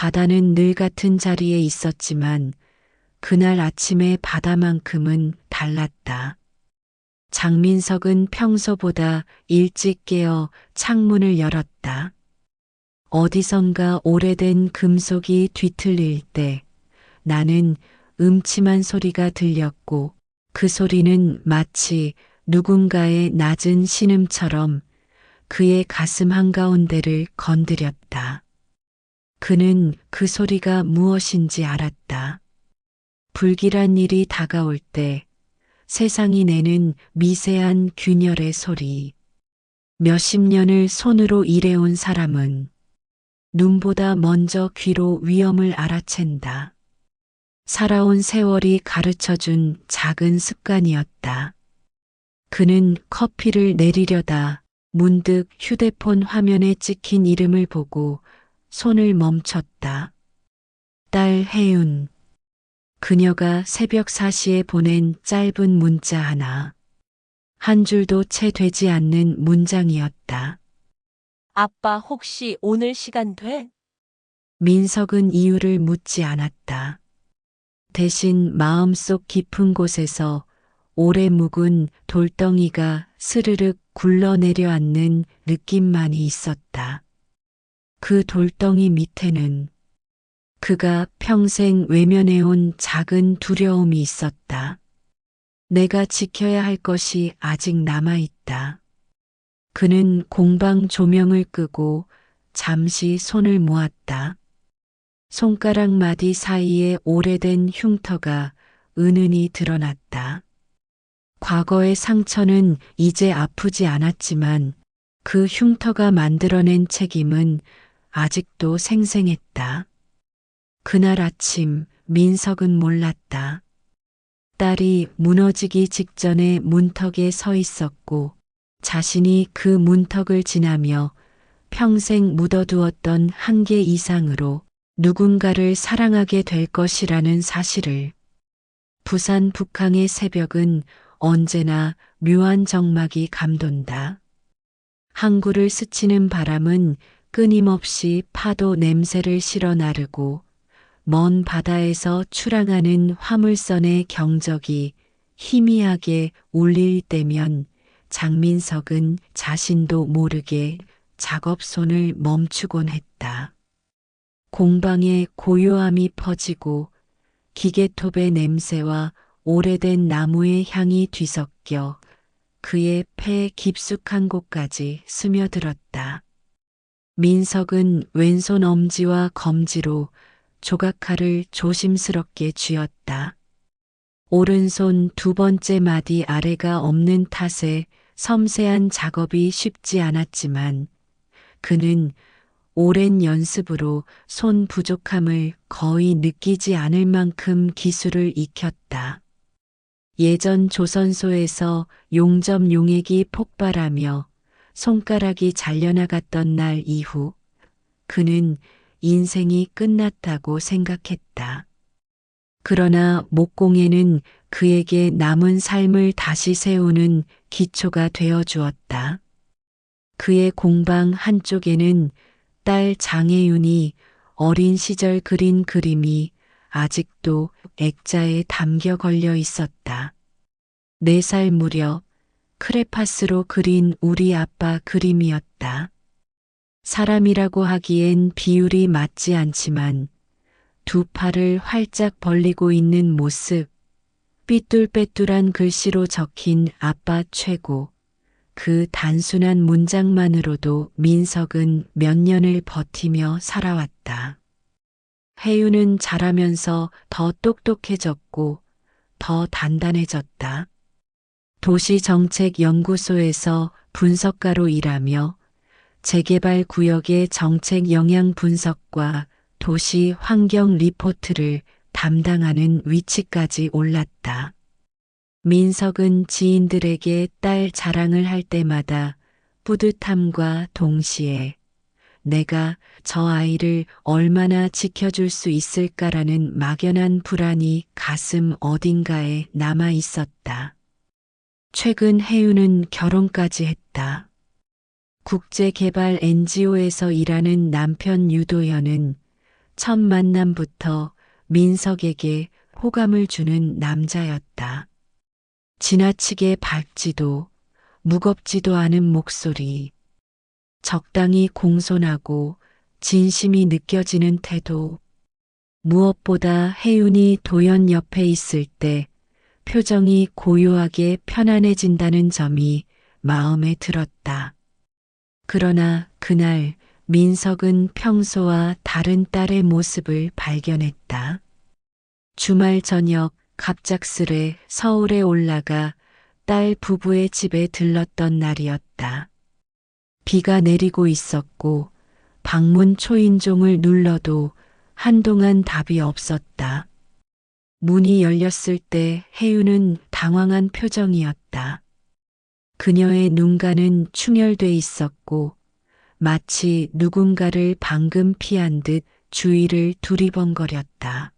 바다는 늘 같은 자리에 있었지만 그날 아침의 바다만큼은 달랐다. 장민석은 평소보다 일찍 깨어 창문을 열었다. 어디선가 오래된 금속이 뒤틀릴 때 나는 음침한 소리가 들렸고 그 소리는 마치 누군가의 낮은 신음처럼 그의 가슴 한가운데를 건드렸다. 그는 그 소리가 무엇인지 알았다. 불길한 일이 다가올 때 세상이 내는 미세한 균열의 소리. 몇십 년을 손으로 일해온 사람은 눈보다 먼저 귀로 위험을 알아챈다. 살아온 세월이 가르쳐준 작은 습관이었다. 그는 커피를 내리려다 문득 휴대폰 화면에 찍힌 이름을 보고 손을 멈췄다. 딸 혜윤. 그녀가 새벽 4시에 보낸 짧은 문자 하나. 한 줄도 채 되지 않는 문장이었다. 아빠 혹시 오늘 시간 돼? 민석은 이유를 묻지 않았다. 대신 마음속 깊은 곳에서 오래 묵은 돌덩이가 스르륵 굴러내려앉는 느낌만이 있었다. 그 돌덩이 밑에는 그가 평생 외면해온 작은 두려움이 있었다. 내가 지켜야 할 것이 아직 남아있다. 그는 공방 조명을 끄고 잠시 손을 모았다. 손가락 마디 사이에 오래된 흉터가 은은히 드러났다. 과거의 상처는 이제 아프지 않았지만 그 흉터가 만들어낸 책임은 아직도 생생했다. 그날 아침 민석은 몰랐다. 딸이 무너지기 직전에 문턱에 서 있었고 자신이 그 문턱을 지나며 평생 묻어두었던 한계 이상으로 누군가를 사랑하게 될 것이라는 사실을. 부산 북항의 새벽은 언제나 묘한 적막이 감돈다. 항구를 스치는 바람은 끊임없이 파도 냄새를 실어 나르고 먼 바다에서 출항하는 화물선의 경적이 희미하게 울릴 때면 장민석은 자신도 모르게 작업손을 멈추곤 했다. 공방에 고요함이 퍼지고 기계톱의 냄새와 오래된 나무의 향이 뒤섞여 그의 폐 깊숙한 곳까지 스며들었다. 민석은 왼손 엄지와 검지로 조각칼을 조심스럽게 쥐었다. 오른손 두 번째 마디 아래가 없는 탓에 섬세한 작업이 쉽지 않았지만 그는 오랜 연습으로 손 부족함을 거의 느끼지 않을 만큼 기술을 익혔다. 예전 조선소에서 용접 용액이 폭발하며 손가락이 잘려나갔던 날 이후 그는 인생이 끝났다고 생각했다. 그러나 목공예는 그에게 남은 삶을 다시 세우는 기초가 되어 주었다. 그의 공방 한쪽에는 딸 장혜윤이 어린 시절 그린 그림이 아직도 액자에 담겨 걸려 있었다. 4살 무렵 크레파스로 그린 우리 아빠 그림이었다. 사람이라고 하기엔 비율이 맞지 않지만 두 팔을 활짝 벌리고 있는 모습, 삐뚤빼뚤한 글씨로 적힌 아빠 최고, 그 단순한 문장만으로도 민석은 몇 년을 버티며 살아왔다. 혜윤은 자라면서 더 똑똑해졌고 더 단단해졌다. 도시정책연구소에서 분석가로 일하며 재개발 구역의 정책 영향 분석과 도시 환경 리포트를 담당하는 위치까지 올랐다. 민석은 지인들에게 딸 자랑을 할 때마다 뿌듯함과 동시에 내가 저 아이를 얼마나 지켜줄 수 있을까라는 막연한 불안이 가슴 어딘가에 남아 있었다. 최근 혜윤은 결혼까지 했다. 국제개발 NGO에서 일하는 남편 유도현은 첫 만남부터 민석에게 호감을 주는 남자였다. 지나치게 밝지도 무겁지도 않은 목소리, 적당히 공손하고 진심이 느껴지는 태도, 무엇보다 혜윤이 도연 옆에 있을 때 표정이 고요하게 편안해진다는 점이 마음에 들었다. 그러나 그날 민석은 평소와 다른 딸의 모습을 발견했다. 주말 저녁 갑작스레 서울에 올라가 딸 부부의 집에 들렀던 날이었다. 비가 내리고 있었고 방문 초인종을 눌러도 한동안 답이 없었다. 문이 열렸을 때 혜윤은 당황한 표정이었다. 그녀의 눈가는 충혈돼 있었고 마치 누군가를 방금 피한 듯 주위를 두리번거렸다.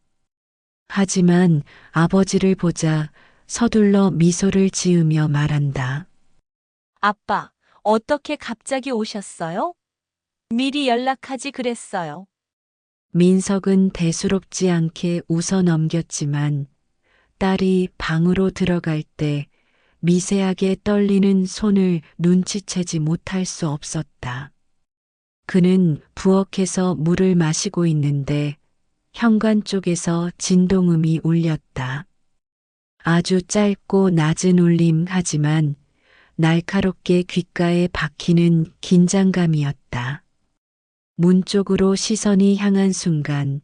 하지만 아버지를 보자 서둘러 미소를 지으며 말한다. 아빠, 어떻게 갑자기 오셨어요? 미리 연락하지 그랬어요. 민석은 대수롭지 않게 웃어 넘겼지만 딸이 방으로 들어갈 때 미세하게 떨리는 손을 눈치채지 못할 수 없었다. 그는 부엌에서 물을 마시고 있는데 현관 쪽에서 진동음이 울렸다. 아주 짧고 낮은 울림 하지만 날카롭게 귓가에 박히는 긴장감이었다. 문 쪽으로 시선이 향한 순간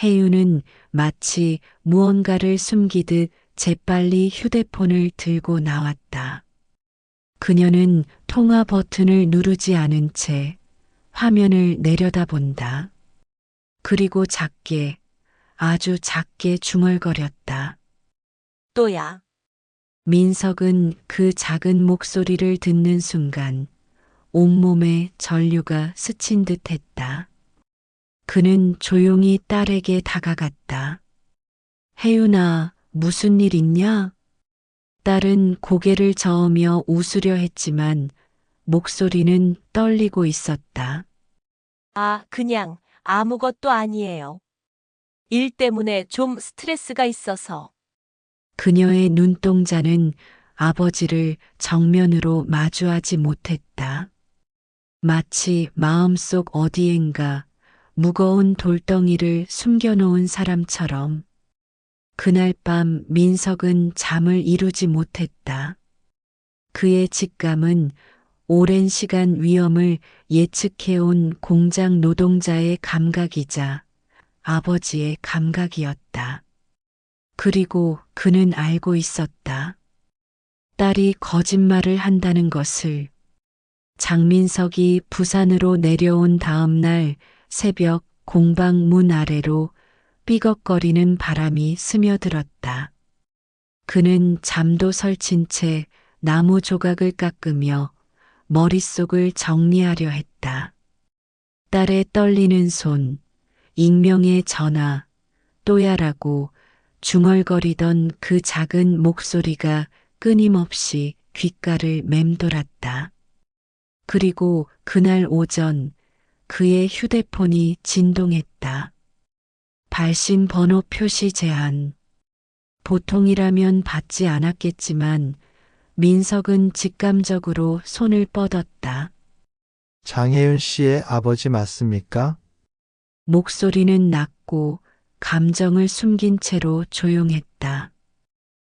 혜윤은 마치 무언가를 숨기듯 재빨리 휴대폰을 들고 나왔다. 그녀는 통화 버튼을 누르지 않은 채 화면을 내려다본다. 그리고 작게, 아주 작게 중얼거렸다. 또야. 민석은 그 작은 목소리를 듣는 순간 온몸에 전류가 스친 듯 했다. 그는 조용히 딸에게 다가갔다. 혜윤아, 무슨 일 있냐? 딸은 고개를 저으며 웃으려 했지만 목소리는 떨리고 있었다. 아, 그냥 아무것도 아니에요. 일 때문에 좀 스트레스가 있어서. 그녀의 눈동자는 아버지를 정면으로 마주하지 못했다. 마치 마음속 어디엔가 무거운 돌덩이를 숨겨놓은 사람처럼. 그날 밤 민석은 잠을 이루지 못했다. 그의 직감은 오랜 시간 위험을 예측해온 공장 노동자의 감각이자 아버지의 감각이었다. 그리고 그는 알고 있었다. 딸이 거짓말을 한다는 것을. 장민석이 부산으로 내려온 다음 날 새벽 공방 문 아래로 삐걱거리는 바람이 스며들었다. 그는 잠도 설친 채 나무 조각을 깎으며 머릿속을 정리하려 했다. 딸의 떨리는 손, 익명의 전화, 또야라고 중얼거리던 그 작은 목소리가 끊임없이 귓가를 맴돌았다. 그리고 그날 오전 그의 휴대폰이 진동했다. 발신 번호 표시 제한. 보통이라면 받지 않았겠지만 민석은 직감적으로 손을 뻗었다. 장혜윤 씨의 아버지 맞습니까? 목소리는 낮고 감정을 숨긴 채로 조용했다.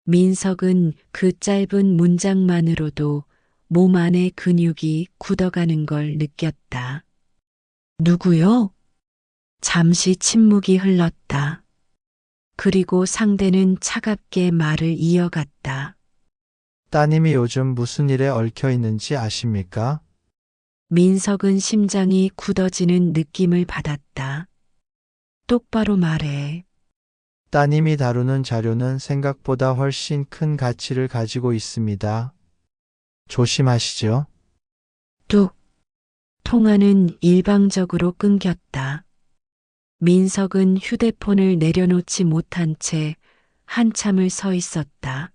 민석은 그 짧은 문장만으로도 몸 안의 근육이 굳어가는 걸 느꼈다. 누구요? 잠시 침묵이 흘렀다. 그리고 상대는 차갑게 말을 이어갔다. 따님이 요즘 무슨 일에 얽혀 있는지 아십니까? 민석은 심장이 굳어지는 느낌을 받았다. 똑바로 말해. 따님이 다루는 자료는 생각보다 훨씬 큰 가치를 가지고 있습니다. 조심하시죠. 뚝. 통화는 일방적으로 끊겼다. 민석은 휴대폰을 내려놓지 못한 채 한참을 서 있었다.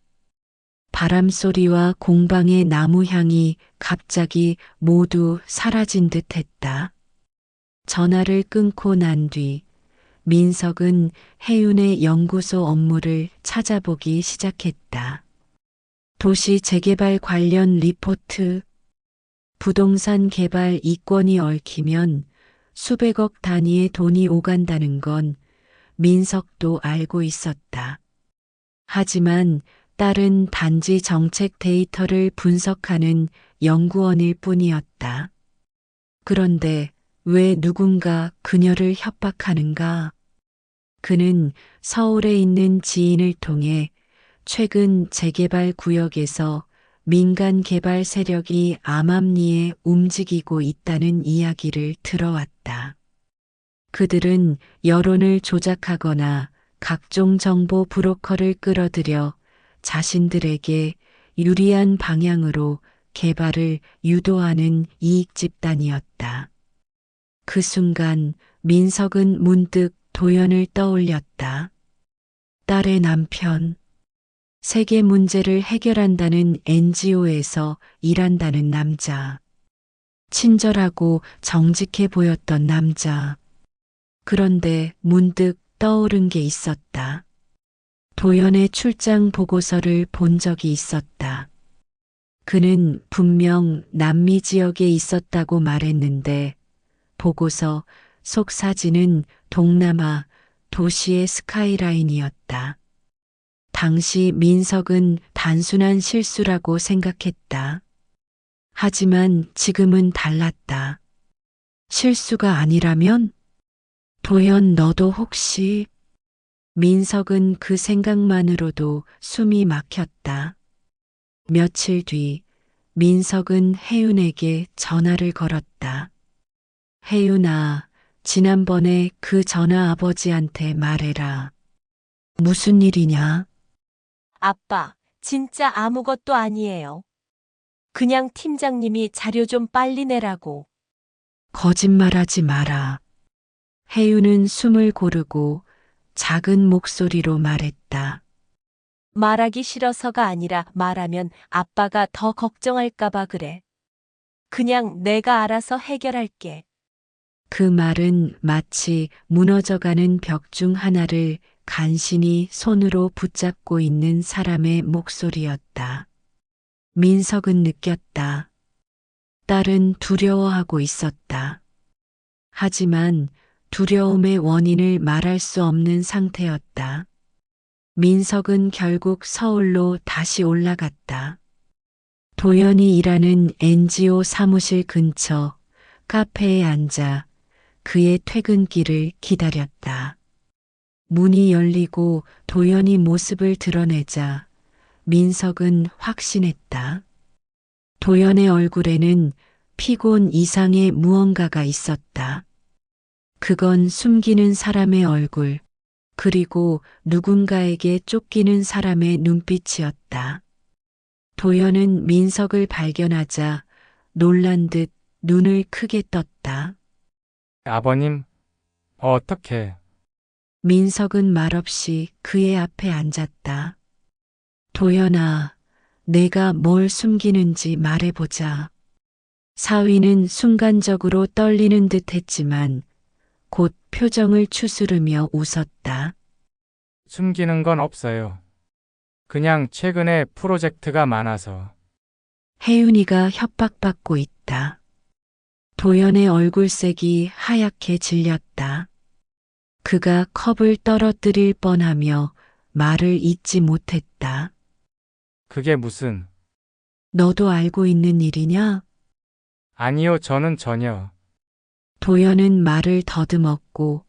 바람 소리와 공방의 나무 향이 갑자기 모두 사라진 듯 했다. 전화를 끊고 난 뒤 민석은 혜윤의 연구소 업무를 찾아보기 시작했다. 도시 재개발 관련 리포트, 부동산 개발 이권이 얽히면 수백억 단위의 돈이 오간다는 건 민석도 알고 있었다. 하지만 딸은 단지 정책 데이터를 분석하는 연구원일 뿐이었다. 그런데 왜 누군가 그녀를 협박하는가? 그는 서울에 있는 지인을 통해 최근 재개발 구역에서 민간 개발 세력이 암암리에 움직이고 있다는 이야기를 들어왔다. 그들은 여론을 조작하거나 각종 정보 브로커를 끌어들여 자신들에게 유리한 방향으로 개발을 유도하는 이익 집단이었다. 그 순간 민석은 문득 도연을 떠올렸다. 딸의 남편, 세계 문제를 해결한다는 NGO에서 일한다는 남자. 친절하고 정직해 보였던 남자. 그런데 문득 떠오른 게 있었다. 도연의 출장 보고서를 본 적이 있었다. 그는 분명 남미 지역에 있었다고 말했는데 보고서 속 사진은 동남아 도시의 스카이라인이었다. 당시 민석은 단순한 실수라고 생각했다. 하지만 지금은 달랐다. 실수가 아니라면? 도연, 너도 혹시? 민석은 그 생각만으로도 숨이 막혔다. 며칠 뒤 민석은 혜윤에게 전화를 걸었다. 혜윤아, 지난번에 그 전화 아버지한테 말해라. 무슨 일이냐? 아빠, 진짜 아무것도 아니에요. 그냥 팀장님이 자료 좀 빨리 내라고. 거짓말하지 마라. 혜윤은 숨을 고르고 작은 목소리로 말했다. 말하기 싫어서가 아니라 말하면 아빠가 더 걱정할까봐 그래. 그냥 내가 알아서 해결할게. 그 말은 마치 무너져가는 벽 중 하나를 간신히 손으로 붙잡고 있는 사람의 목소리였다. 민석은 느꼈다. 딸은 두려워하고 있었다. 하지만 두려움의 원인을 말할 수 없는 상태였다. 민석은 결국 서울로 다시 올라갔다. 도연이 일하는 NGO 사무실 근처 카페에 앉아 그의 퇴근길을 기다렸다. 문이 열리고 도연이 모습을 드러내자 민석은 확신했다. 도연의 얼굴에는 피곤 이상의 무언가가 있었다. 그건 숨기는 사람의 얼굴, 그리고 누군가에게 쫓기는 사람의 눈빛이었다. 도연은 민석을 발견하자 놀란 듯 눈을 크게 떴다. 아버님, 어떻게? 민석은 말없이 그의 앞에 앉았다. 도연아, 내가 뭘 숨기는지 말해보자. 사위는 순간적으로 떨리는 듯 했지만 곧 표정을 추스르며 웃었다. 숨기는 건 없어요. 그냥 최근에 프로젝트가 많아서. 혜윤이가 협박받고 있다. 도연의 얼굴색이 하얗게 질렸다. 그가 컵을 떨어뜨릴 뻔하며 말을 잇지 못했다. 그게 무슨? 너도 알고 있는 일이냐? 아니요, 저는 전혀. 도연은 말을 더듬었고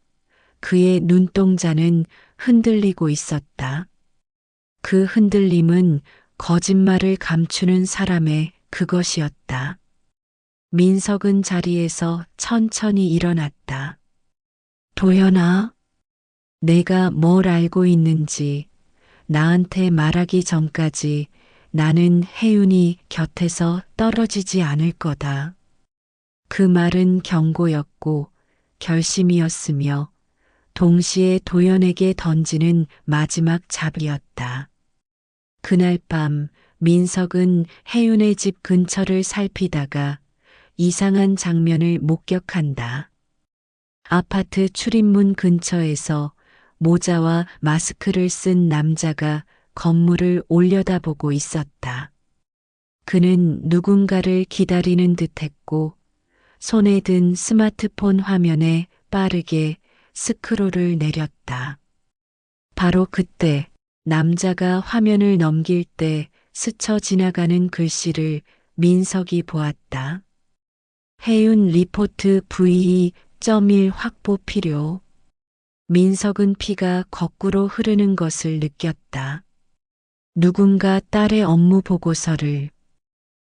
그의 눈동자는 흔들리고 있었다. 그 흔들림은 거짓말을 감추는 사람의 그것이었다. 민석은 자리에서 천천히 일어났다. 도연아, 내가 뭘 알고 있는지 나한테 말하기 전까지 나는 혜윤이 곁에서 떨어지지 않을 거다. 그 말은 경고였고 결심이었으며 동시에 도연에게 던지는 마지막 잡이었다. 그날 밤 민석은 혜윤의 집 근처를 살피다가 이상한 장면을 목격한다. 아파트 출입문 근처에서 모자와 마스크를 쓴 남자가 건물을 올려다보고 있었다. 그는 누군가를 기다리는 듯했고 손에 든 스마트폰 화면에 빠르게 스크롤을 내렸다. 바로 그때 남자가 화면을 넘길 때 스쳐 지나가는 글씨를 민석이 보았다. 해윤 리포트 V2.1 확보 필요. 민석은 피가 거꾸로 흐르는 것을 느꼈다. 누군가 딸의 업무 보고서를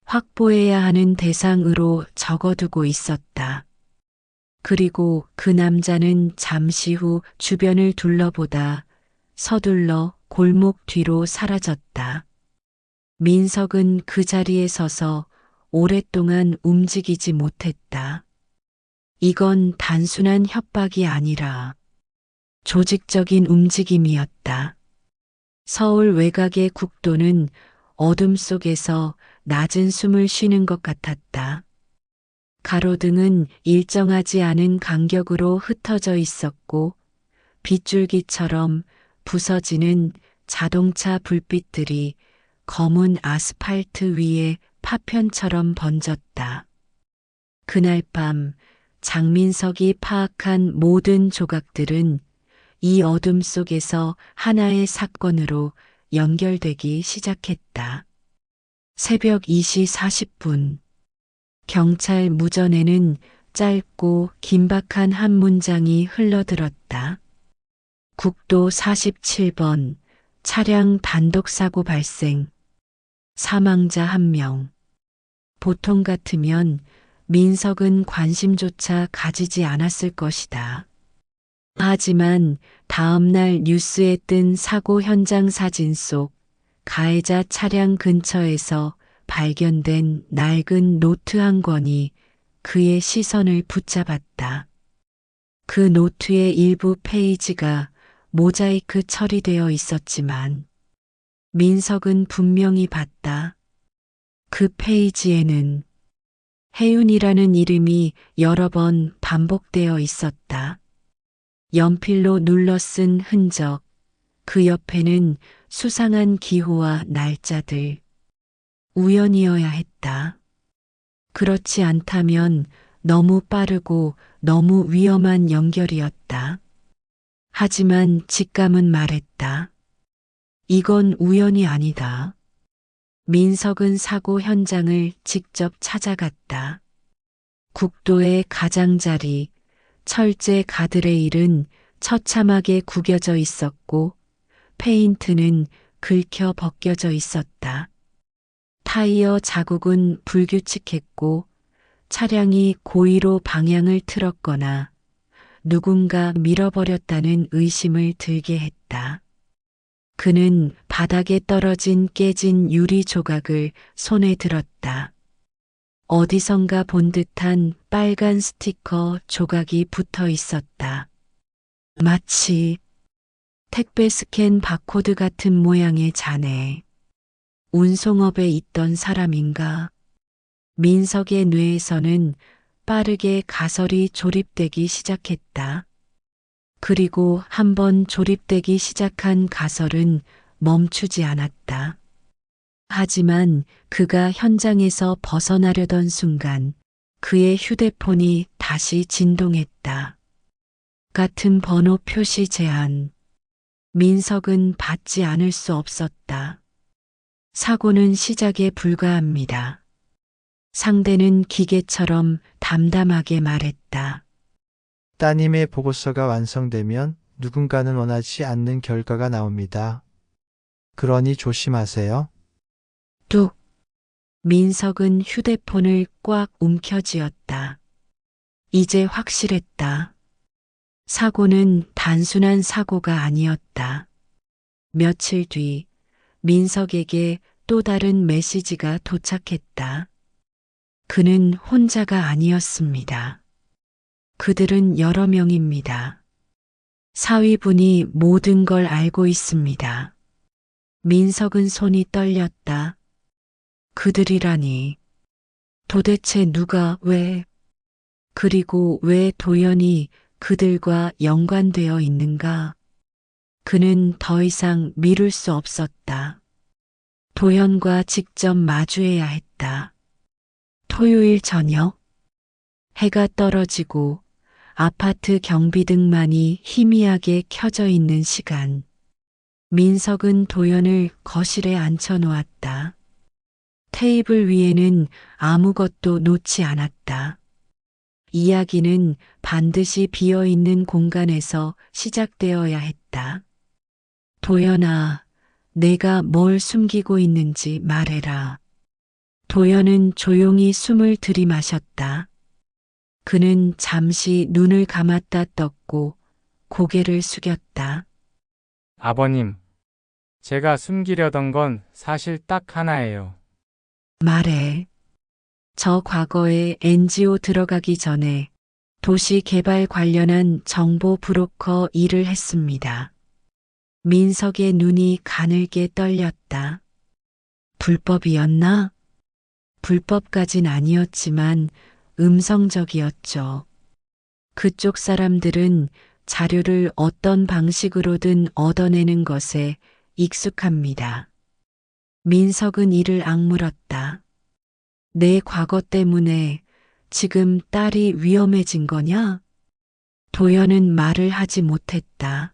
확보해야 하는 대상으로 적어두고 있었다. 그리고 그 남자는 잠시 후 주변을 둘러보다 서둘러 골목 뒤로 사라졌다. 민석은 그 자리에 서서 오랫동안 움직이지 못했다. 이건 단순한 협박이 아니라 조직적인 움직임이었다. 서울 외곽의 국도는 어둠 속에서 낮은 숨을 쉬는 것 같았다. 가로등은 일정하지 않은 간격으로 흩어져 있었고 빗줄기처럼 부서지는 자동차 불빛들이 검은 아스팔트 위에 파편처럼 번졌다. 그날 밤 장민석이 파악한 모든 조각들은 이 어둠 속에서 하나의 사건으로 연결되기 시작했다. 새벽 2시 40분. 경찰 무전에는 짧고 긴박한 한 문장이 흘러들었다. 국도 47번 차량 단독 사고 발생. 사망자 1명. 보통 같으면 민석은 관심조차 가지지 않았을 것이다. 하지만 다음날 뉴스에 뜬 사고 현장 사진 속 가해자 차량 근처에서 발견된 낡은 노트 한 권이 그의 시선을 붙잡았다. 그 노트의 일부 페이지가 모자이크 처리되어 있었지만 민석은 분명히 봤다. 그 페이지에는 해윤이라는 이름이 여러 번 반복되어 있었다. 연필로 눌러 쓴 흔적, 그 옆에는 수상한 기호와 날짜들. 우연이어야 했다. 그렇지 않다면 너무 빠르고 너무 위험한 연결이었다. 하지만 직감은 말했다. 이건 우연이 아니다. 민석은 사고 현장을 직접 찾아갔다. 국도의 가장자리, 철제 가드레일은 처참하게 구겨져 있었고 페인트는 긁혀 벗겨져 있었다. 타이어 자국은 불규칙했고 차량이 고의로 방향을 틀었거나 누군가 밀어버렸다는 의심을 들게 했다. 그는 바닥에 떨어진 깨진 유리 조각을 손에 들었다. 어디선가 본 듯한 빨간 스티커 조각이 붙어 있었다. 마치 택배 스캔 바코드 같은 모양의 잔해. 운송업에 있던 사람인가? 민석의 뇌에서는 빠르게 가설이 조립되기 시작했다. 그리고 한번 조립되기 시작한 가설은 멈추지 않았다. 하지만 그가 현장에서 벗어나려던 순간 그의 휴대폰이 다시 진동했다. 같은 번호 표시 제한. 민석은 받지 않을 수 없었다. 사고는 시작에 불과합니다. 상대는 기계처럼 담담하게 말했다. 따님의 보고서가 완성되면 누군가는 원하지 않는 결과가 나옵니다. 그러니 조심하세요. 뚝. 민석은 휴대폰을 꽉 움켜쥐었다. 이제 확실했다. 사고는 단순한 사고가 아니었다. 며칠 뒤 민석에게 또 다른 메시지가 도착했다. 그는 혼자가 아니었습니다. 그들은 여러 명입니다. 사위분이 모든 걸 알고 있습니다. 민석은 손이 떨렸다. 그들이라니. 도대체 누가 왜? 그리고 왜 도연이 그들과 연관되어 있는가? 그는 더 이상 미룰 수 없었다. 도현과 직접 마주해야 했다. 토요일 저녁, 해가 떨어지고 아파트 경비등만이 희미하게 켜져 있는 시간. 민석은 도연을 거실에 앉혀놓았다. 테이블 위에는 아무것도 놓지 않았다. 이야기는 반드시 비어있는 공간에서 시작되어야 했다. 도연아, 내가 뭘 숨기고 있는지 말해라. 도연은 조용히 숨을 들이마셨다. 그는 잠시 눈을 감았다 떴고 고개를 숙였다. 아버님, 제가 숨기려던 건 사실 딱 하나예요. 말해. 저 과거에 NGO 들어가기 전에 도시 개발 관련한 정보 브로커 일을 했습니다. 민석의 눈이 가늘게 떨렸다. 불법이었나? 불법까진 아니었지만 음성적이었죠. 그쪽 사람들은 자료를 어떤 방식으로든 얻어내는 것에 익숙합니다. 민석은 이를 악물었다. 내 과거 때문에 지금 딸이 위험해진 거냐? 도연은 말을 하지 못했다.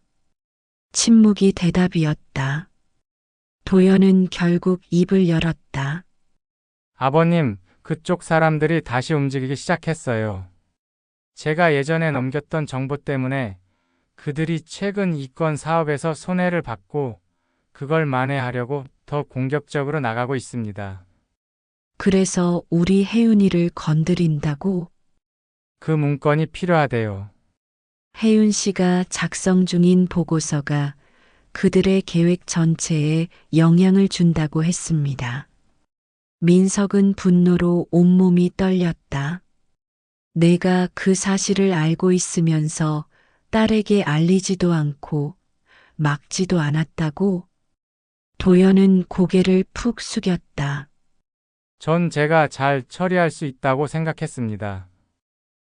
침묵이 대답이었다. 도연은 결국 입을 열었다. 아버님, 그쪽 사람들이 다시 움직이기 시작했어요. 제가 예전에 넘겼던 정보 때문에 그들이 최근 이권 사업에서 손해를 받고 그걸 만회하려고 더 공격적으로 나가고 있습니다. 그래서 우리 혜윤이를 건드린다고? 그 문건이 필요하대요. 혜윤 씨가 작성 중인 보고서가 그들의 계획 전체에 영향을 준다고 했습니다. 민석은 분노로 온몸이 떨렸다. 내가 그 사실을 알고 있으면서 딸에게 알리지도 않고 막지도 않았다고? 도연은 고개를 푹 숙였다. 전 제가 잘 처리할 수 있다고 생각했습니다.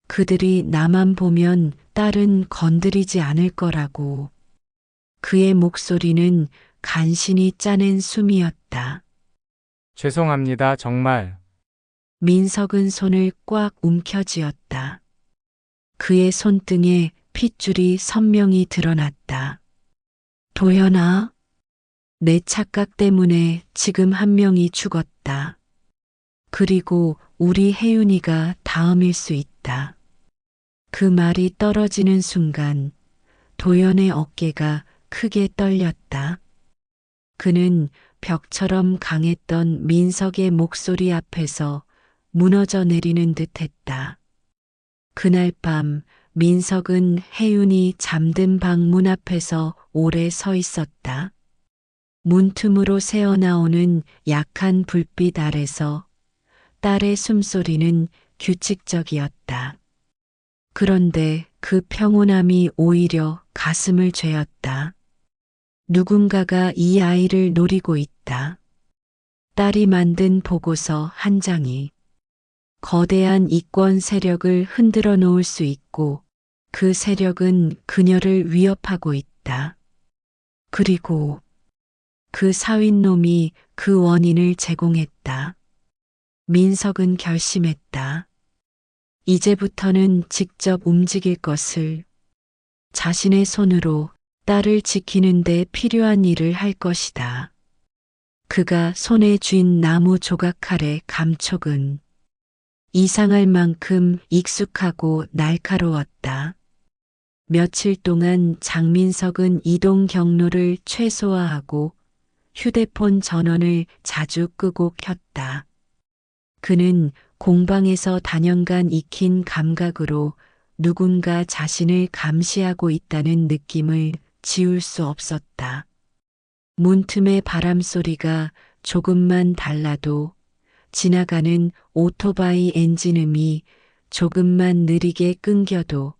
그들이 나만 보면 딸은 건드리지 않을 거라고. 그의 목소리는 간신히 짜낸 숨이었다. 죄송합니다, 정말. 민석은 손을 꽉 움켜쥐었다. 그의 손등에 핏줄이 선명히 드러났다. 도연아, 내 착각 때문에 지금 한 명이 죽었다. 그리고 우리 혜윤이가 다음일 수 있다. 그 말이 떨어지는 순간 도연의 어깨가 크게 떨렸다. 그는 벽처럼 강했던 민석의 목소리 앞에서 무너져 내리는 듯했다. 그날 밤 민석은 혜윤이 잠든 방 문 앞에서 오래 서 있었다. 문틈으로 새어나오는 약한 불빛 아래서 딸의 숨소리는 규칙적이었다. 그런데 그 평온함이 오히려 가슴을 죄었다. 누군가가 이 아이를 노리고 있다. 딸이 만든 보고서 한 장이 거대한 이권 세력을 흔들어 놓을 수 있고 그 세력은 그녀를 위협하고 있다. 그리고 그 사윗놈이 그 원인을 제공했다. 민석은 결심했다. 이제부터는 직접 움직일 것을, 자신의 손으로 딸을 지키는 데 필요한 일을 할 것이다. 그가 손에 쥔 나무 조각칼의 감촉은 이상할 만큼 익숙하고 날카로웠다. 며칠 동안 장민석은 이동 경로를 최소화하고 휴대폰 전원을 자주 끄고 켰다. 그는 공방에서 단연간 익힌 감각으로 누군가 자신을 감시하고 있다는 느낌을 지울 수 없었다. 문틈의 바람소리가 조금만 달라도, 지나가는 오토바이 엔진음이 조금만 느리게 끊겨도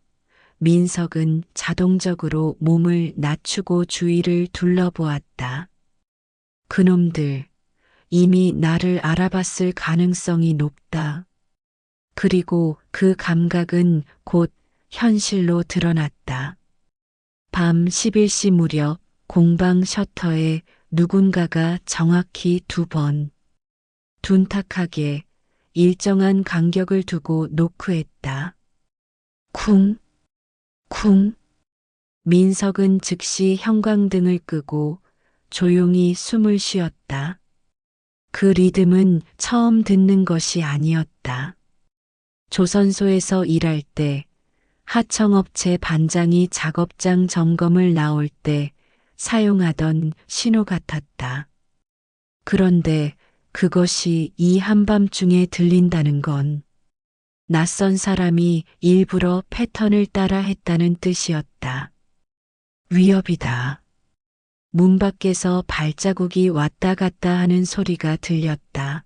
민석은 자동적으로 몸을 낮추고 주위를 둘러보았다. 그놈들, 이미 나를 알아봤을 가능성이 높다. 그리고 그 감각은 곧 현실로 드러났다. 밤 11시 무렵 공방 셔터에 누군가가 정확히 2번 둔탁하게 일정한 간격을 두고 노크했다. 쿵, 쿵. 민석은 즉시 형광등을 끄고 조용히 숨을 쉬었다. 그 리듬은 처음 듣는 것이 아니었다. 조선소에서 일할 때 하청업체 반장이 작업장 점검을 나올 때 사용하던 신호 같았다. 그런데 그것이 이 한밤중에 들린다는 건 낯선 사람이 일부러 패턴을 따라 했다는 뜻이었다. 위협이다. 문 밖에서 발자국이 왔다 갔다 하는 소리가 들렸다.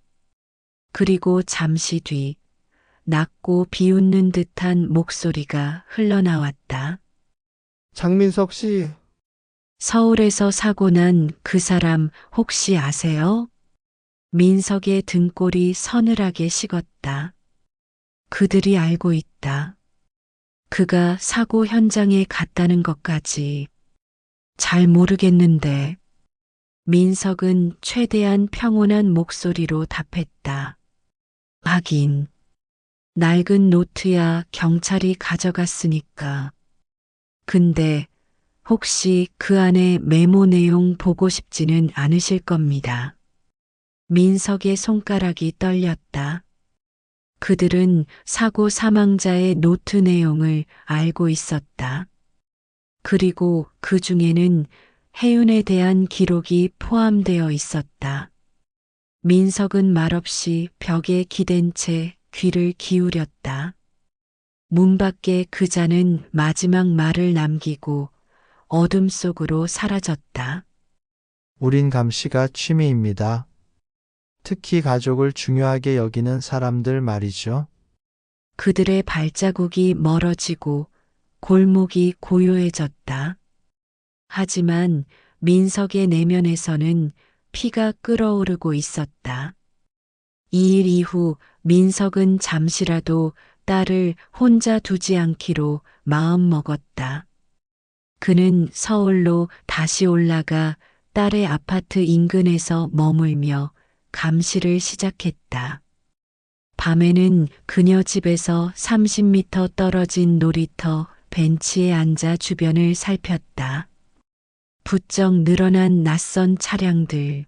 그리고 잠시 뒤 낮고 비웃는 듯한 목소리가 흘러나왔다. 장민석 씨, 서울에서 사고 난 그 사람 혹시 아세요? 민석의 등골이 서늘하게 식었다. 그들이 알고 있다. 그가 사고 현장에 갔다는 것까지. 잘 모르겠는데. 민석은 최대한 평온한 목소리로 답했다. 하긴. 낡은 노트야 경찰이 가져갔으니까. 근데 혹시 그 안에 메모 내용 보고 싶지는 않으실 겁니다. 민석의 손가락이 떨렸다. 그들은 사고 사망자의 노트 내용을 알고 있었다. 그리고 그 중에는 혜윤에 대한 기록이 포함되어 있었다. 민석은 말없이 벽에 기댄 채 귀를 기울였다. 문 밖에 그자는 마지막 말을 남기고 어둠 속으로 사라졌다. 우린 감시가 취미입니다. 특히 가족을 중요하게 여기는 사람들 말이죠. 그들의 발자국이 멀어지고 골목이 고요해졌다. 하지만 민석의 내면에서는 피가 끓어오르고 있었다. 이 일 이후 민석은 잠시라도 딸을 혼자 두지 않기로 마음먹었다. 그는 서울로 다시 올라가 딸의 아파트 인근에서 머물며 감시를 시작했다. 밤에는 그녀 집에서 30m 떨어진 놀이터 벤치에 앉아 주변을 살폈다. 부쩍 늘어난 낯선 차량들.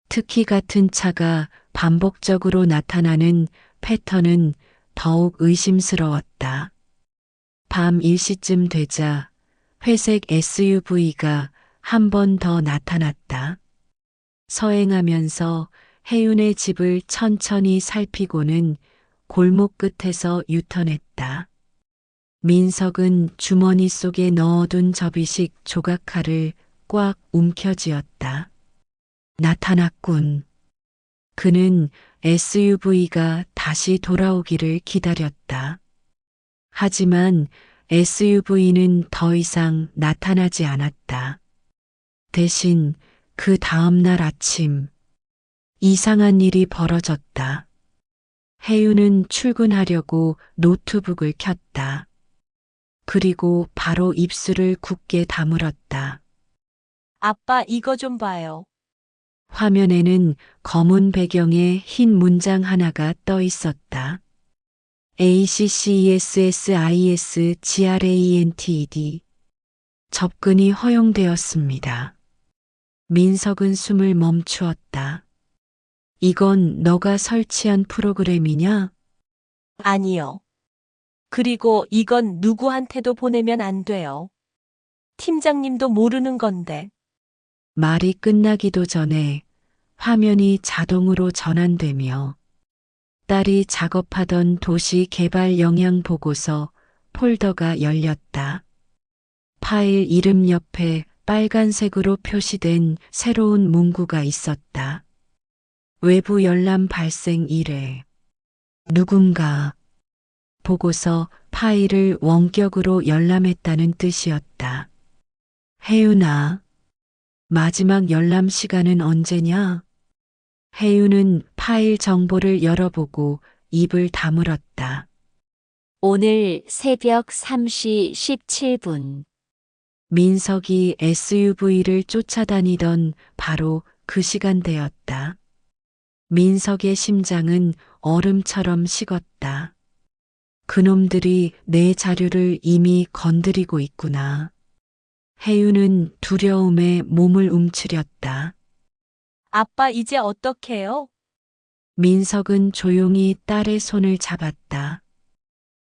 특히 같은 차가 반복적으로 나타나는 패턴은 더욱 의심스러웠다. 밤 1시쯤 되자 회색 SUV가 한 번 더 나타났다. 서행하면서 혜윤의 집을 천천히 살피고는 골목 끝에서 유턴했다. 민석은 주머니 속에 넣어둔 접이식 조각칼을 꽉 움켜쥐었다. 나타났군. 그는 SUV가 다시 돌아오기를 기다렸다. 하지만 SUV는 더 이상 나타나지 않았다. 대신 그 다음날 아침 이상한 일이 벌어졌다. 혜윤은 출근하려고 노트북을 켰다. 그리고 바로 입술을 굳게 다물었다. 아빠 이거 좀 봐요. 화면에는 검은 배경에 흰 문장 하나가 떠 있었다. ACCESSIS GRANTED 접근이 허용되었습니다. 민석은 숨을 멈추었다. 이건 너가 설치한 프로그램이냐? 아니요. 그리고 이건 누구한테도 보내면 안 돼요. 팀장님도 모르는 건데. 말이 끝나기도 전에 화면이 자동으로 전환되며 딸이 작업하던 도시 개발 영향 보고서 폴더가 열렸다. 파일 이름 옆에 빨간색으로 표시된 새로운 문구가 있었다. 외부 열람 발생 1회. 누군가 보고서 파일을 원격으로 열람했다는 뜻이었다. 혜윤아, 마지막 열람 시간은 언제냐? 혜윤은 파일 정보를 열어보고 입을 다물었다. 오늘 새벽 3시 17분. 민석이 SUV를 쫓아다니던 바로 그 시간대였다. 민석의 심장은 얼음처럼 식었다. 그놈들이 내 자료를 이미 건드리고 있구나. 혜윤은 두려움에 몸을 움츠렸다. 아빠 이제 어떡해요? 민석은 조용히 딸의 손을 잡았다.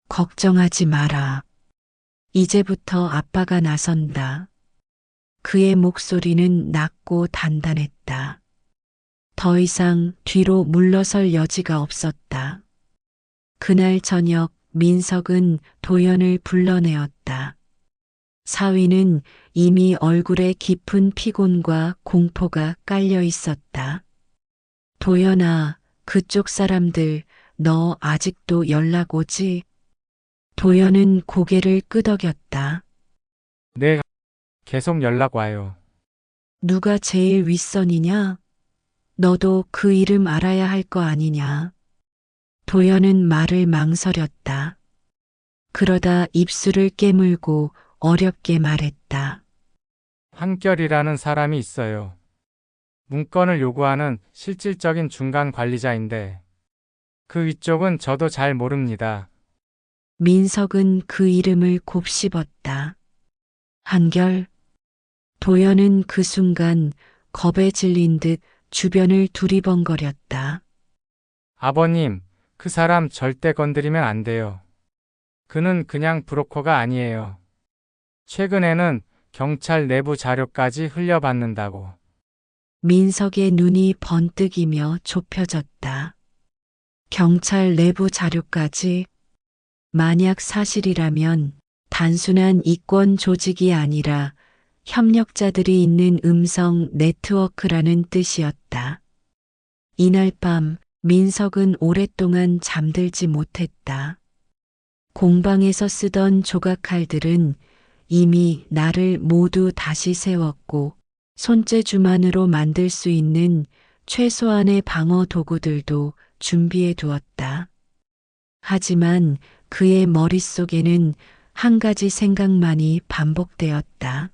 걱정하지 마라. 이제부터 아빠가 나선다. 그의 목소리는 낮고 단단했다. 더 이상 뒤로 물러설 여지가 없었다. 그날 저녁 민석은 도연을 불러내었다. 사위는 이미 얼굴에 깊은 피곤과 공포가 깔려 있었다. 도연아, 그쪽 사람들 너 아직도 연락 오지? 도연은 고개를 끄덕였다. 네, 계속 연락 와요. 누가 제일 윗선이냐? 너도 그 이름 알아야 할 거 아니냐? 도연은 말을 망설였다. 그러다 입술을 깨물고 어렵게 말했다. 한결이라는 사람이 있어요. 문건을 요구하는 실질적인 중간 관리자인데 그 위쪽은 저도 잘 모릅니다. 민석은 그 이름을 곱씹었다. 한결. 도연은 그 순간 겁에 질린 듯 주변을 두리번거렸다. 아버님, 그 사람 절대 건드리면 안 돼요. 그는 그냥 브로커가 아니에요. 최근에는 경찰 내부 자료까지 흘려받는다고. 민석의 눈이 번뜩이며 좁혀졌다. 경찰 내부 자료까지? 만약 사실이라면 단순한 이권 조직이 아니라 협력자들이 있는 음성 네트워크라는 뜻이었다. 이날 밤 민석은 오랫동안 잠들지 못했다. 공방에서 쓰던 조각칼들은 이미 날을 모두 다시 세웠고 손재주만으로 만들 수 있는 최소한의 방어 도구들도 준비해 두었다. 하지만 그의 머릿속에는 한 가지 생각만이 반복되었다.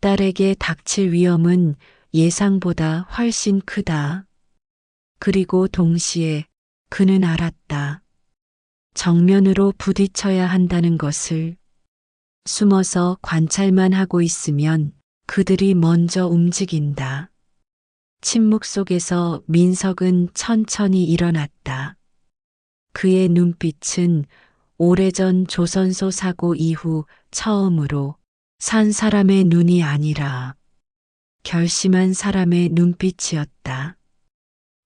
딸에게 닥칠 위험은 예상보다 훨씬 크다. 그리고 동시에 그는 알았다. 정면으로 부딪혀야 한다는 것을. 숨어서 관찰만 하고 있으면 그들이 먼저 움직인다. 침묵 속에서 민석은 천천히 일어났다. 그의 눈빛은 오래전 조선소 사고 이후 처음으로 산 사람의 눈이 아니라 결심한 사람의 눈빛이었다.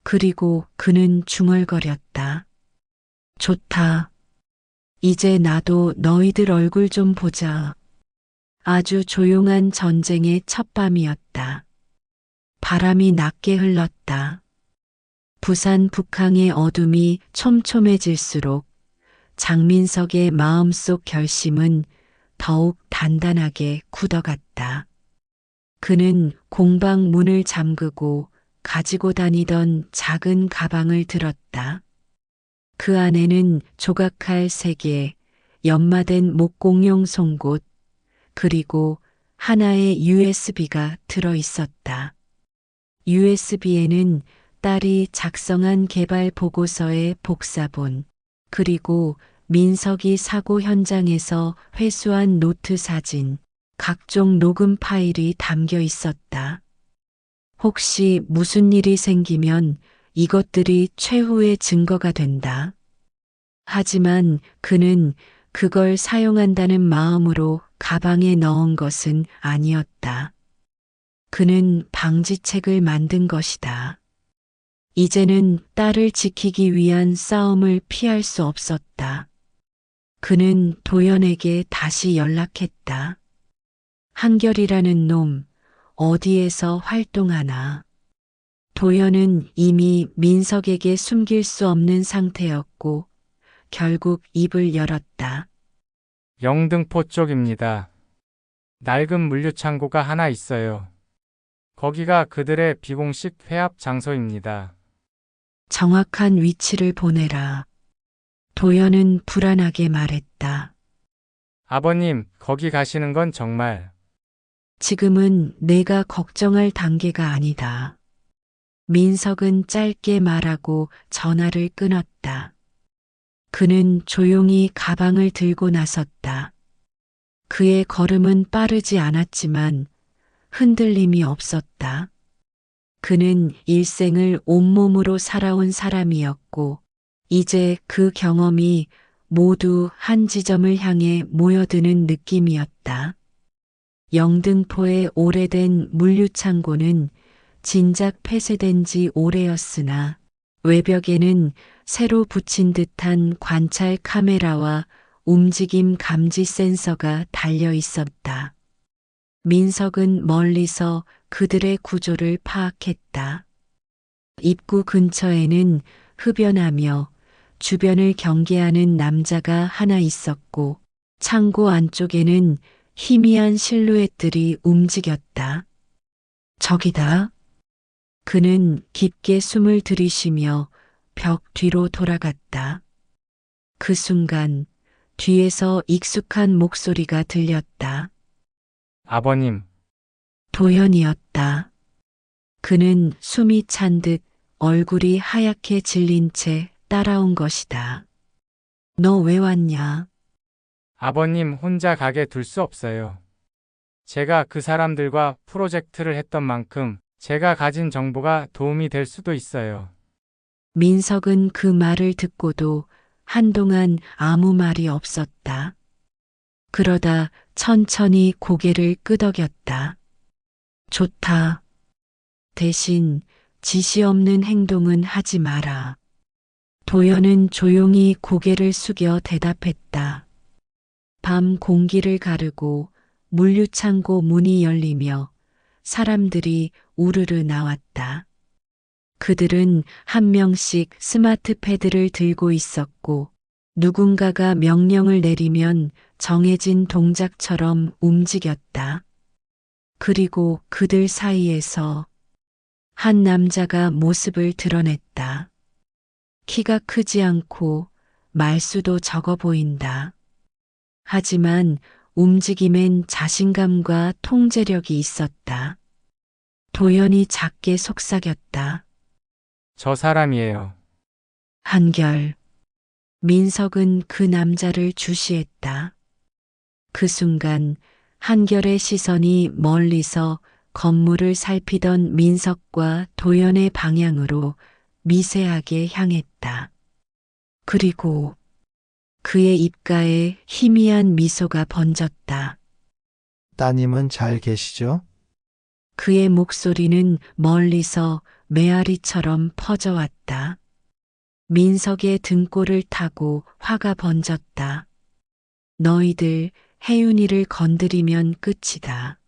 그리고 그는 중얼거렸다. 좋다. 이제 나도 너희들 얼굴 좀 보자. 아주 조용한 전쟁의 첫밤이었다. 바람이 낮게 흘렀다. 부산 북항의 어둠이 촘촘해질수록 장민석의 마음속 결심은 더욱 단단하게 굳어갔다. 그는 공방 문을 잠그고 가지고 다니던 작은 가방을 들었다. 그 안에는 조각칼 3개, 연마된 목공용 송곳, 그리고 하나의 USB가 들어 있었다. USB에는 딸이 작성한 개발 보고서의 복사본, 그리고 민석이 사고 현장에서 회수한 노트 사진, 각종 녹음 파일이 담겨 있었다. 혹시 무슨 일이 생기면 이것들이 최후의 증거가 된다. 하지만 그는 그걸 사용한다는 마음으로 가방에 넣은 것은 아니었다. 그는 방지책을 만든 것이다. 이제는 딸을 지키기 위한 싸움을 피할 수 없었다. 그는 도연에게 다시 연락했다. 한결이라는 놈, 어디에서 활동하나. 도연은 이미 민석에게 숨길 수 없는 상태였고 결국 입을 열었다. 영등포 쪽입니다. 낡은 물류창고가 하나 있어요. 거기가 그들의 비공식 회합 장소입니다. 정확한 위치를 보내라. 도연은 불안하게 말했다. 아버님, 거기 가시는 건 정말 지금은 내가 걱정할 단계가 아니다. 민석은 짧게 말하고 전화를 끊었다. 그는 조용히 가방을 들고 나섰다. 그의 걸음은 빠르지 않았지만 흔들림이 없었다. 그는 일생을 온몸으로 살아온 사람이었고, 이제 그 경험이 모두 한 지점을 향해 모여드는 느낌이었다. 영등포의 오래된 물류창고는 진작 폐쇄된 지 오래였으나 외벽에는 새로 붙인 듯한 관찰 카메라와 움직임 감지 센서가 달려 있었다. 민석은 멀리서 그들의 구조를 파악했다. 입구 근처에는 흡연하며 주변을 경계하는 남자가 하나 있었고, 창고 안쪽에는 희미한 실루엣들이 움직였다. 저기다. 그는 깊게 숨을 들이쉬며 벽 뒤로 돌아갔다. 그 순간 뒤에서 익숙한 목소리가 들렸다. 아버님, 도현이었다. 그는 숨이 찬 듯 얼굴이 하얗게 질린 채 따라온 것이다. 너 왜 왔냐? 아버님 혼자 가게 둘 수 없어요. 제가 그 사람들과 프로젝트를 했던 만큼 제가 가진 정보가 도움이 될 수도 있어요. 민석은 그 말을 듣고도 한동안 아무 말이 없었다. 그러다 천천히 고개를 끄덕였다. 좋다. 대신 지시 없는 행동은 하지 마라. 도연은 조용히 고개를 숙여 대답했다. 밤 공기를 가르고 물류창고 문이 열리며 사람들이 우르르 나왔다. 그들은 한 명씩 스마트 패드를 들고 있었고, 누군가가 명령을 내리면 정해진 동작처럼 움직였다. 그리고 그들 사이에서 한 남자가 모습을 드러냈다. 키가 크지 않고 말수도 적어 보인다. 하지만 움직임엔 자신감과 통제력이 있었다. 도연이 작게 속삭였다. 저 사람이에요. 한결. 민석은 그 남자를 주시했다. 그 순간 한결의 시선이 멀리서 건물을 살피던 민석과 도연의 방향으로 미세하게 향했다. 그리고 그의 입가에 희미한 미소가 번졌다. 따님은 잘 계시죠? 그의 목소리는 멀리서 메아리처럼 퍼져왔다. 민석의 등골을 타고 화가 번졌다. 너희들 혜윤이를 건드리면 끝이다.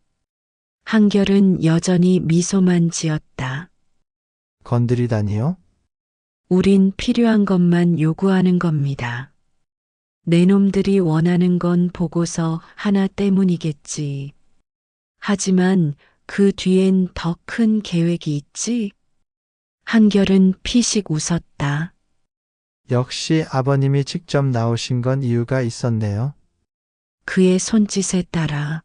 한결은 여전히 미소만 지었다. 건드리다니요? 우린 필요한 것만 요구하는 겁니다. 내 놈들이 원하는 건 보고서 하나 때문이겠지. 하지만 그 뒤엔 더 큰 계획이 있지? 한결은 피식 웃었다. 역시 아버님이 직접 나오신 건 이유가 있었네요. 그의 손짓에 따라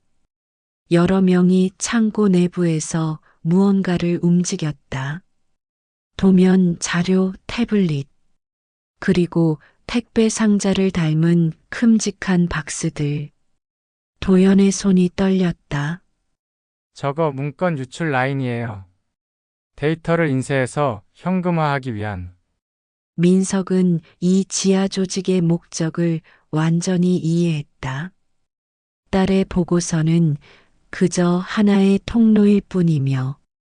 여러 명이 창고 내부에서 무언가를 움직였다. 도면, 자료, 태블릿, 그리고 택배 상자를 닮은 큼직한 박스들. 도연의 손이 떨렸다. 저거 문건 유출 라인이에요. 데이터를 인쇄해서 현금화하기 위한. 민석은 이 지하 조직의 목적을 완전히 이해했다. 딸의 보고서는 그저 하나의 통로일 뿐이며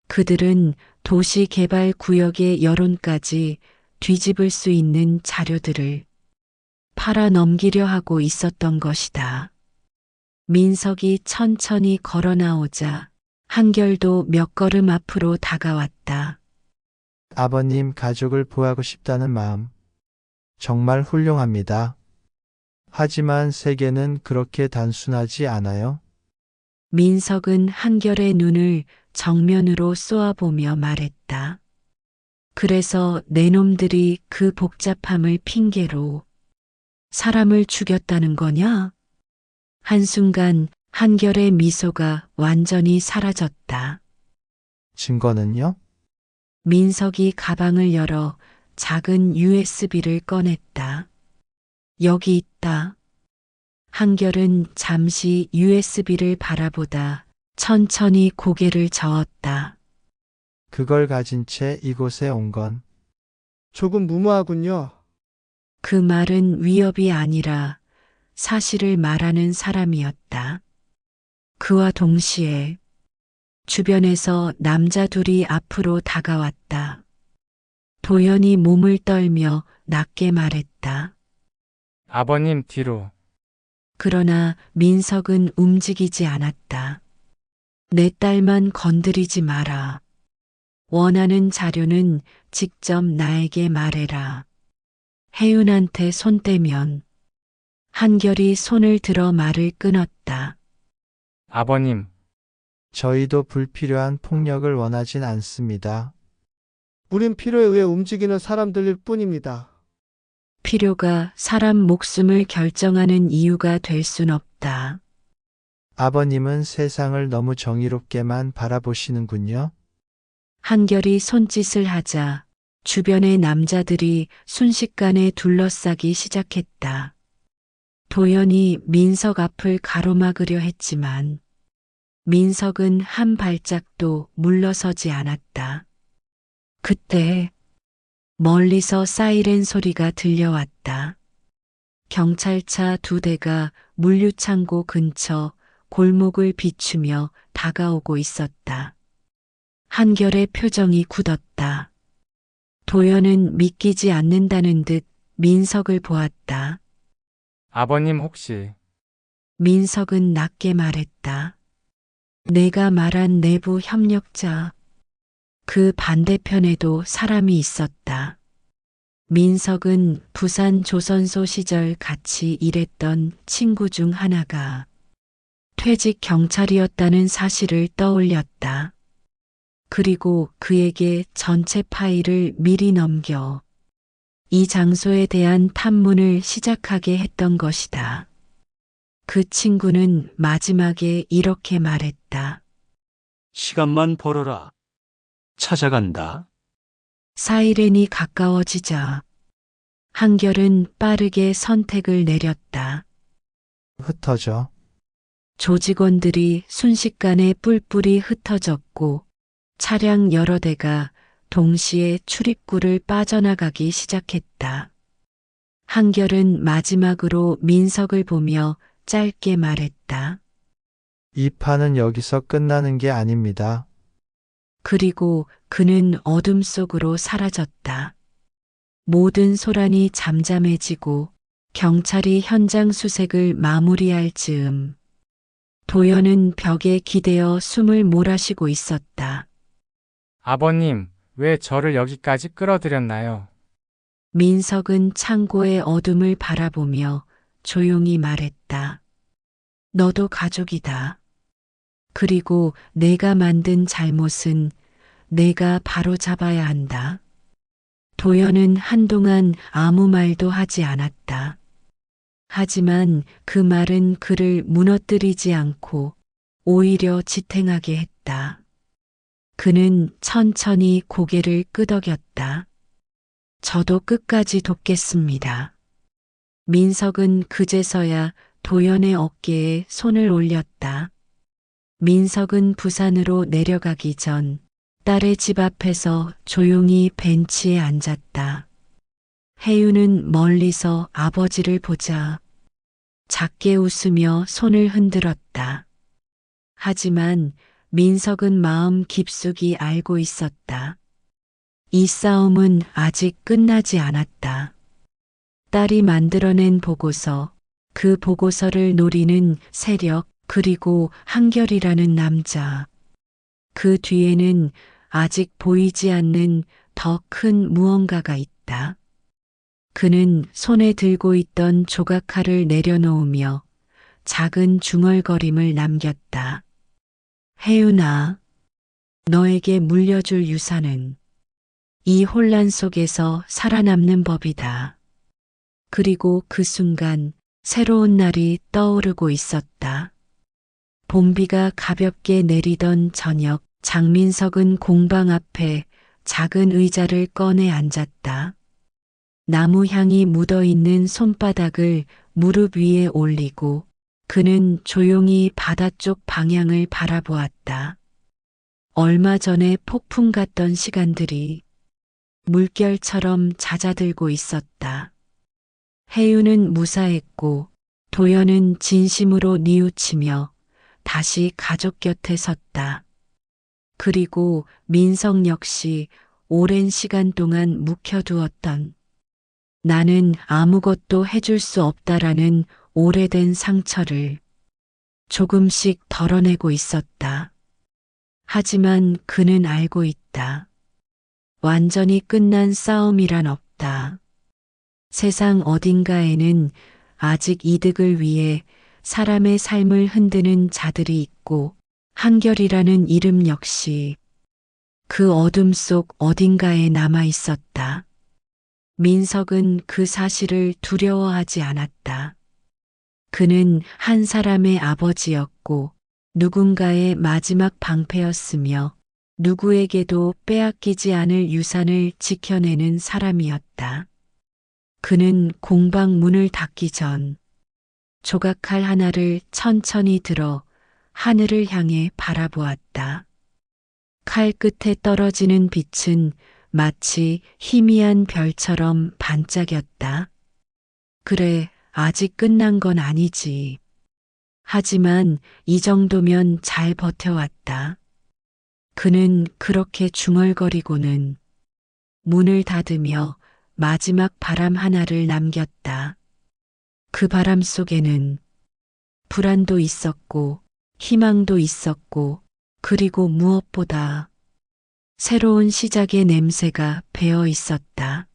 그들은 도시 개발 구역의 여론까지 뒤집을 수 있는 자료들을 팔아 넘기려 하고 있었던 것이다. 민석이 천천히 걸어 나오자 한결도 몇 걸음 앞으로 다가왔다. 아버님 가족을 보호하고 싶다는 마음. 정말 훌륭합니다. 하지만 세계는 그렇게 단순하지 않아요. 민석은 한결의 눈을 정면으로 쏘아보며 말했다. 그래서 내 놈들이 그 복잡함을 핑계로 사람을 죽였다는 거냐? 한순간 한결의 미소가 완전히 사라졌다. 증거는요? 민석이 가방을 열어 작은 USB를 꺼냈다. 여기 있다. 한결은 잠시 USB를 바라보다 천천히 고개를 저었다. 그걸 가진 채 이곳에 온 건 조금 무모하군요. 그 말은 위협이 아니라 사실을 말하는 사람이었다. 그와 동시에 주변에서 남자 둘이 앞으로 다가왔다. 도연이 몸을 떨며 낮게 말했다. 아버님 뒤로. 그러나 민석은 움직이지 않았다. 내 딸만 건드리지 마라. 원하는 자료는 직접 나에게 말해라. 혜윤한테 손 떼면 한결이 손을 들어 말을 끊었다. 아버님, 저희도 불필요한 폭력을 원하진 않습니다. 우린 필요에 의해 움직이는 사람들일 뿐입니다. 필요가 사람 목숨을 결정하는 이유가 될 순 없다. 아버님은 세상을 너무 정의롭게만 바라보시는군요. 한결이 손짓을 하자 주변의 남자들이 순식간에 둘러싸기 시작했다. 도연이 민석 앞을 가로막으려 했지만 민석은 한 발짝도 물러서지 않았다. 그때 멀리서 사이렌 소리가 들려왔다. 경찰차 2대가 물류창고 근처 골목을 비추며 다가오고 있었다. 한결의 표정이 굳었다. 도연은 믿기지 않는다는 듯 민석을 보았다. 아버님 혹시 민석은 낮게 말했다. 내가 말한 내부 협력자. 그 반대편에도 사람이 있었다. 민석은 부산 조선소 시절 같이 일했던 친구 중 하나가 퇴직 경찰이었다는 사실을 떠올렸다. 그리고 그에게 전체 파일을 미리 넘겨 이 장소에 대한 탐문을 시작하게 했던 것이다. 그 친구는 마지막에 이렇게 말했다. 시간만 벌어라. 찾아간다. 사이렌이 가까워지자 한결은 빠르게 선택을 내렸다. 흩어져. 조직원들이 순식간에 뿔뿔이 흩어졌고 차량 여러 대가 동시에 출입구를 빠져나가기 시작했다. 한결은 마지막으로 민석을 보며 짧게 말했다. 이 판은 여기서 끝나는 게 아닙니다. 그리고 그는 어둠 속으로 사라졌다. 모든 소란이 잠잠해지고 경찰이 현장 수색을 마무리할 즈음 도연은 벽에 기대어 숨을 몰아쉬고 있었다. 아버님, 왜 저를 여기까지 끌어들였나요? 민석은 창고의 어둠을 바라보며 조용히 말했다. 너도 가족이다. 그리고 내가 만든 잘못은 내가 바로 잡아야 한다. 도연은 한동안 아무 말도 하지 않았다. 하지만 그 말은 그를 무너뜨리지 않고 오히려 지탱하게 했다. 그는 천천히 고개를 끄덕였다. 저도 끝까지 돕겠습니다. 민석은 그제서야 도연의 어깨에 손을 올렸다. 민석은 부산으로 내려가기 전 딸의 집 앞에서 조용히 벤치에 앉았다. 혜윤은 멀리서 아버지를 보자 작게 웃으며 손을 흔들었다. 하지만 민석은 마음 깊숙이 알고 있었다. 이 싸움은 아직 끝나지 않았다. 딸이 만들어낸 보고서, 그 보고서를 노리는 세력, 그리고 한결이라는 남자. 그 뒤에는 아직 보이지 않는 더 큰 무언가가 있다. 그는 손에 들고 있던 조각칼을 내려놓으며 작은 중얼거림을 남겼다. 혜윤아, 너에게 물려줄 유산은 이 혼란 속에서 살아남는 법이다. 그리고 그 순간 새로운 날이 떠오르고 있었다. 봄비가 가볍게 내리던 저녁, 장민석은 공방 앞에 작은 의자를 꺼내 앉았다. 나무 향이 묻어 있는 손바닥을 무릎 위에 올리고 그는 조용히 바다 쪽 방향을 바라보았다. 얼마 전에 폭풍 같던 시간들이 물결처럼 잦아들고 있었다. 해유는 무사했고 도연은 진심으로 뉘우치며 다시 가족 곁에 섰다. 그리고 민석 역시 오랜 시간 동안 묵혀두었던 나는 아무것도 해줄 수 없다라는 오래된 상처를 조금씩 덜어내고 있었다. 하지만 그는 알고 있다. 완전히 끝난 싸움이란 없다. 세상 어딘가에는 아직 이득을 위해 사람의 삶을 흔드는 자들이 있고 한결이라는 이름 역시 그 어둠 속 어딘가에 남아 있었다. 민석은 그 사실을 두려워하지 않았다. 그는 한 사람의 아버지였고 누군가의 마지막 방패였으며 누구에게도 빼앗기지 않을 유산을 지켜내는 사람이었다. 그는 공방 문을 닫기 전 조각칼 하나를 천천히 들어 하늘을 향해 바라보았다. 칼 끝에 떨어지는 빛은 마치 희미한 별처럼 반짝였다. 그래, 아직 끝난 건 아니지. 하지만 이 정도면 잘 버텨왔다. 그는 그렇게 중얼거리고는 문을 닫으며 마지막 바람 하나를 남겼다. 그 바람 속에는 불안도 있었고 희망도 있었고 그리고 무엇보다 새로운 시작의 냄새가 배어 있었다.